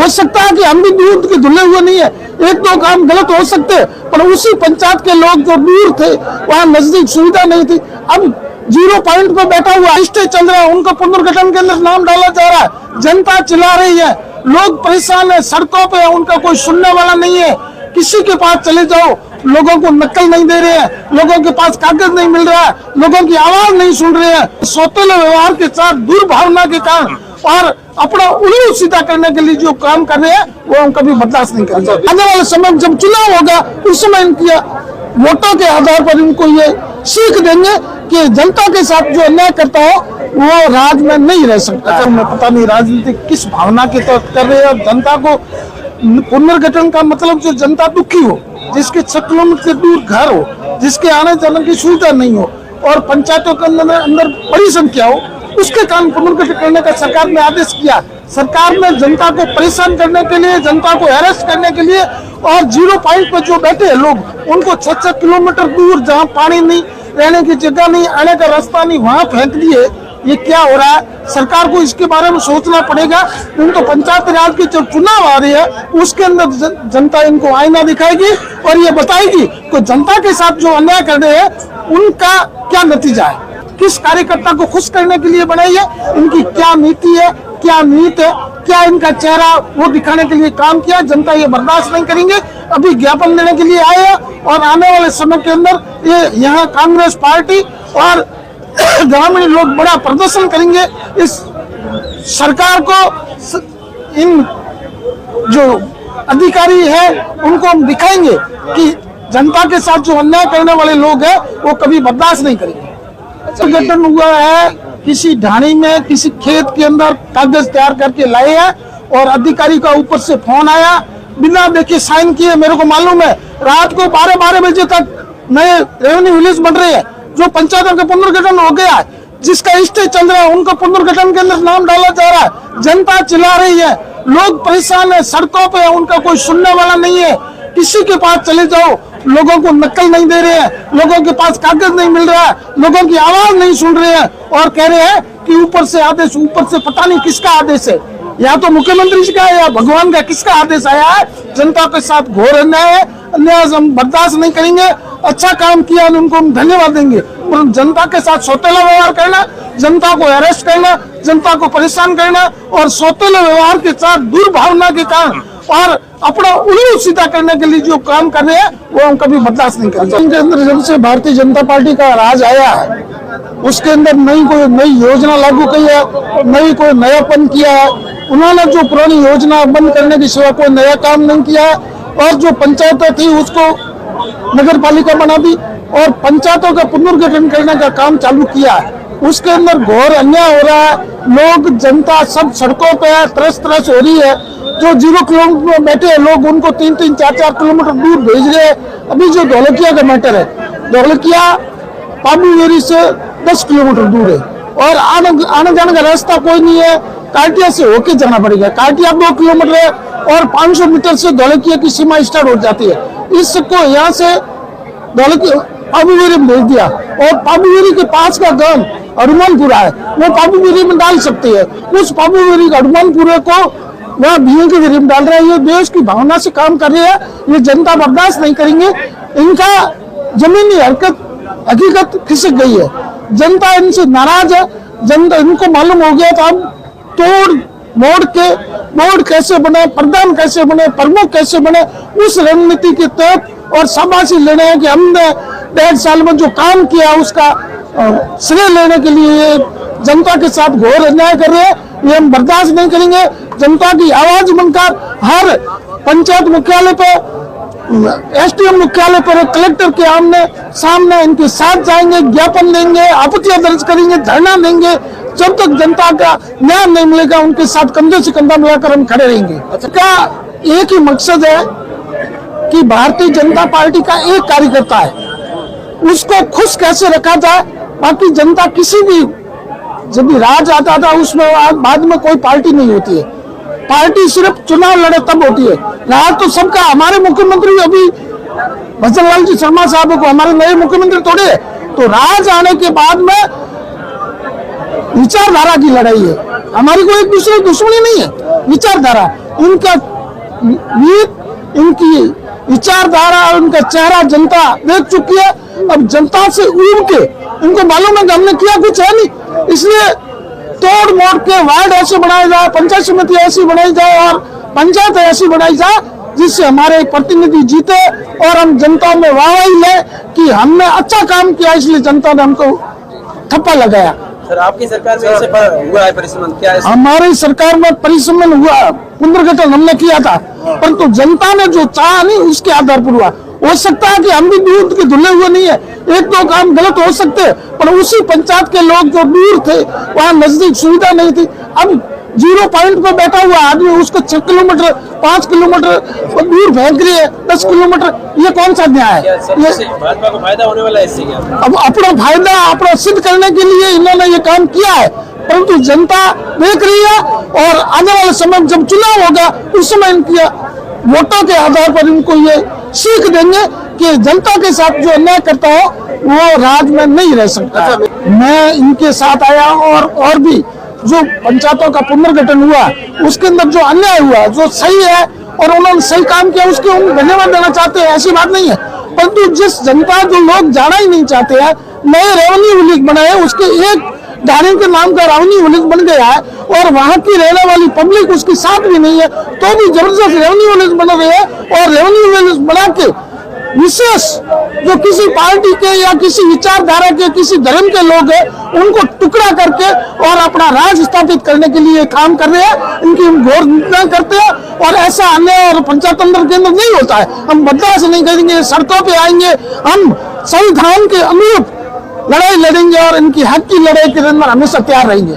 हो सकता है कि हम भी दूध के धुले हुए नहीं है, एक दो काम गलत हो सकते, पर उसी पंचायत के लोग जो दूर थे, वहां नजदीक सुविधा नहीं थी, अब 0 पॉइंट पे बैठा हुआ स्टे चल रहा है, उनका पुनर्गठन के अंदर नाम डाला जा रहा है, जनता चिल्ला रही है, लोग परेशान है, सड़कों पे उनका कोई सुनने वाला नहीं है। किसी के पास चले जाओ, लोगों को नकल नहीं दे रहे हैं, लोगों के पास कागज नहीं मिल रहा है, लोगों की आवाज नहीं सुन रहे हैं, सौतेले व्यवहार के साथ दुर्भावना के कारण और अपना उल्लू सीधा करने के लिए जो काम कर रहे हैं वो हम कभी बर्दाश्त नहीं करेंगे। आने वाले समय जब चुनाव होगा उस समय इनकी वोटों के आधार पर इनको ये सीख देंगे कि जनता के साथ जो अन्याय करता हो वो राज में नहीं रह सकता। मैं पता नहीं राजनीति किस भावना के तहत कर रहे हैं। जनता को पुनर्गठन का मतलब जो जनता दुखी हो, जिसके 6 किलोमीटर से दूर घर हो, जिसके आने जाने की सुविधा नहीं हो और पंचायतों के अंदर बड़ी संख्या हो, उसके कारण पुनर्गठन करने का सरकार ने आदेश किया। सरकार ने जनता को परेशान करने के लिए, जनता को अरेस्ट करने के लिए और 0 पॉइंट पर जो बैठे हैं लोग, उनको 6 किलोमीटर दूर जहां पानी नहीं, रहने की जगह नहीं, आने का रास्ता नहीं, वहां फेंक दिए। ये क्या हो रहा है? सरकार को इसके बारे में सोचना पड़ेगा। तो पंचायत राज के जो चुनाव आ रही है उसके अंदर जनता इनको आईना दिखाएगी और ये बताएगी कि जनता के साथ जो अन्याय कर रहे हैं उनका क्या नतीजा है, किस कार्यकर्ता को खुश करने के लिए बनाई है, इनकी क्या नीति है, क्या नीति है, क्या इनका चेहरा वो दिखाने के लिए काम किया। जनता ये बर्दाश्त नहीं करेंगे। अभी ज्ञापन देने के लिए आए हैं और आने वाले समय के अंदर ये यहाँ कांग्रेस पार्टी और ग्रामीण लोग बड़ा प्रदर्शन करेंगे। इस सरकार को, इन जो अधिकारी है उनको हम दिखाएंगे कि जनता के साथ जो अन्याय करने वाले लोग हैं वो कभी बर्दाश्त नहीं करेंगे। गठन हुआ है किसी ढाणी में, किसी खेत के अंदर कागज तैयार करके लाए हैं और अधिकारी का ऊपर से फोन आया, बिना देखे साइन किए। मेरे को मालूम है रात को 12 बजे तक नए रेवेन्यू विलेज बन रहे हैं, जो पंचायतों का पुनर्गठन हो गया है, जिसका स्टे चल रहा है, उनका पुनर्गठन के अंदर नाम डाला जा रहा है, जनता चिल्ला रही है, लोग परेशान है, सड़कों पे उनका कोई सुनने वाला नहीं है। किसी के पास चले जाओ, लोगों को नकल नहीं दे रहे हैं, लोगों के पास कागज नहीं मिल रहा है, लोगों की आवाज नहीं सुन रहे हैं और कह रहे हैं कि ऊपर से आदेश, ऊपर से पता नहीं किसका आदेश है, या तो मुख्यमंत्री जी का या भगवान का, किसका आदेश आया है। जनता के साथ घोर अन्याय है, अन्याय हम बर्दाश्त नहीं करेंगे। अच्छा काम किया उनको हम धन्यवाद देंगे, और जनता के साथ सौतेला व्यवहार करना, जनता को अरेस्ट करना, जनता को परेशान करना और सौतेले व्यवहार के साथ दुर्भावना के कारण और अपना उल्लू सीधा करने के लिए जो काम कर रहे हैं वो हम कभी बर्दाश्त नहीं करेंगे। इनके अंदर जब से भारतीय जनता पार्टी का राज आया है उसके अंदर नई योजना लागू की है, कोई नयापन किया है। उन्होंने जो पुरानी योजना बंद करने की सिवा कोई नया काम नहीं किया है और जो पंचायतें थी उसको नगर पालिका बना दी और पंचायतों का पुनर्गठन करने का काम चालू किया है। उसके अंदर घोर अन्याय हो रहा है, लोग, जनता सब सड़कों पे है, तरस हो रही है। जो 0 किलोमीटर में बैठे हैं लोग, उनको 3-3, 4-4 किलोमीटर दूर भेज रहे हैं। अभी जो धौलकिया का मैटर है, धौलकिया पाबूवेरी से 10 किलोमीटर दूर है और आने जाने का रास्ता कोई नहीं है, काटिया से होके जाना पड़ेगा। काटिया 2 किलोमीटर है और 500 मीटर से धौलकिया की सीमा स्टार्ट हो जाती है। इसको यहाँ से पाबूवेरी में भेज दिया और पाबूवेरी के पास का गांव हनुमानपुरा है, वो पाबूवेरी में डाल सकते हैं। उस पाबूवेरी हनुमानपुरे को वहाँ बीए के जरिए डाल रहे हैं। ये देश की भावना से काम कर रहे हैं, ये जनता बर्दाश्त नहीं करेंगे। इनका जमीनी हकीकत खिसक गई है, जनता इनसे नाराज है। जनता, इनको मालूम हो गया था अब तोड़ मोड़ के बोर्ड कैसे बने, प्रधान कैसे बने, प्रमुख कैसे बने, उस रणनीति के तहत और शाबाशी लेने हैं कि हमने 1.5 साल में जो काम किया उसका श्रेय लेने के लिए जनता के साथ घोर अन्याय कर रहे हैं। ये हम बर्दाश्त नहीं करेंगे। जनता की आवाज बनकर हर पंचायत मुख्यालय पे, एसडीएम मुख्यालय पर, कलेक्टर के सामने इनके साथ जाएंगे, ज्ञापन देंगे, आपत्तियां दर्ज करेंगे, धरना देंगे। जब तक जनता का न्याय नहीं मिलेगा उनके साथ कंधे से कंधा मिलाकर हम खड़े रहेंगे। इसका एक ही मकसद है कि भारतीय जनता पार्टी का एक कार्यकर्ता है, उसको खुश कैसे रखा जाए। बाकी जनता किसी भी, जब भी राज आता था उसमें बाद में कोई पार्टी नहीं होती है, पार्टी सिर्फ चुनाव लड़े तब होती है। राज तो सबका, हमारे मुख्यमंत्री अभी भजन लाल जी शर्मा साहब को हमारे नए मुख्यमंत्री थोड़े, तो राज आने के बाद में विचारधारा की लड़ाई है। हमारी कोई एक दूसरे दुश्मनी नहीं है, विचारधारा। इनका नीत, इनकी विचारधारा, उनका चेहरा जनता देख चुकी है। अब जनता से उड़ के इनको मालूम है कि हमने किया कुछ है नहीं, इसलिए तोड़ मोड़ के वार्ड ऐसे बनाए जाए, पंचायत समिति ऐसी बनाई जाए और पंचायत ऐसी बनाई जाए जिससे हमारे प्रतिनिधि जीते और हम जनता में वाहवाही ले कि हमने अच्छा काम किया, इसलिए जनता ने हमको थप्पा लगाया। सर, आपकी सरकार में ऐसे हुआ है परिश्रम क्या है? हमारी सरकार में परिश्रम हुआ, पुनर्गठन हमने किया था, परंतु जनता ने जो चाहा नहीं उसके आधार पर हुआ। हो सकता है कि हम भी दूध के धुले हुए नहीं है, एक दो काम गलत हो सकते हैं, पर उसी पंचायत के लोग जो दूर थे, वहाँ नजदीक सुविधा नहीं थी। अब 0 पॉइंट पे बैठा हुआ आदमी उसको 6 किलोमीटर 5 किलोमीटर दूर फेंक रही है, 10 किलोमीटर, ये कौन सा न्याय है? ये भाजपा को फायदा होने वाला है इससे क्या? अब अपना फायदा अपना सिद्ध करने के लिए इन्होंने ये काम किया है, परंतु जनता देख रही है और आने वाले समय जब चुनाव होगा उस समय इनकी वोटों के आधार पर इनको ये सीख देंगे कि जनता के साथ जो अन्याय करता हो वो राज में नहीं रह सकता। मैं इनके साथ आया और भी जो पंचायतों का पुनर्गठन हुआ उसके अंदर जो अन्याय हुआ, जो सही है और उन्होंने सही काम किया, उसके हम धन्यवाद देना चाहते हैं, ऐसी बात नहीं है। परंतु जिस जनता जो लोग जाना ही नहीं चाहते हैं, नए रेवेन्यू विलेज बनाए, उसके एक डायरी के नाम का रेवेन्यू विलेज बन गया है और वहां की रहने वाली पब्लिक उसके साथ भी नहीं है, तो भी जबरदस्त रेवेन्यू विलेज बन रहे हैं और रेवेन्यू विलेज बना के विशेष जो किसी पार्टी के या किसी विचारधारा के किसी धर्म के लोग हैं उनको टुकड़ा करके और अपना राज स्थापित करने के लिए काम कर रहे हैं। इनकी हम घोर निंदा करते हैं और ऐसा अन्याय और पंचायत तंत्र के अंदर नहीं होता है। हम बर्दाश्त नहीं करेंगे, सड़कों पे आएंगे, हम संविधान के अनुरूप लड़ाई लड़ेंगे और इनकी हक की लड़ाई के अंदर हमेशा तैयार रहेंगे।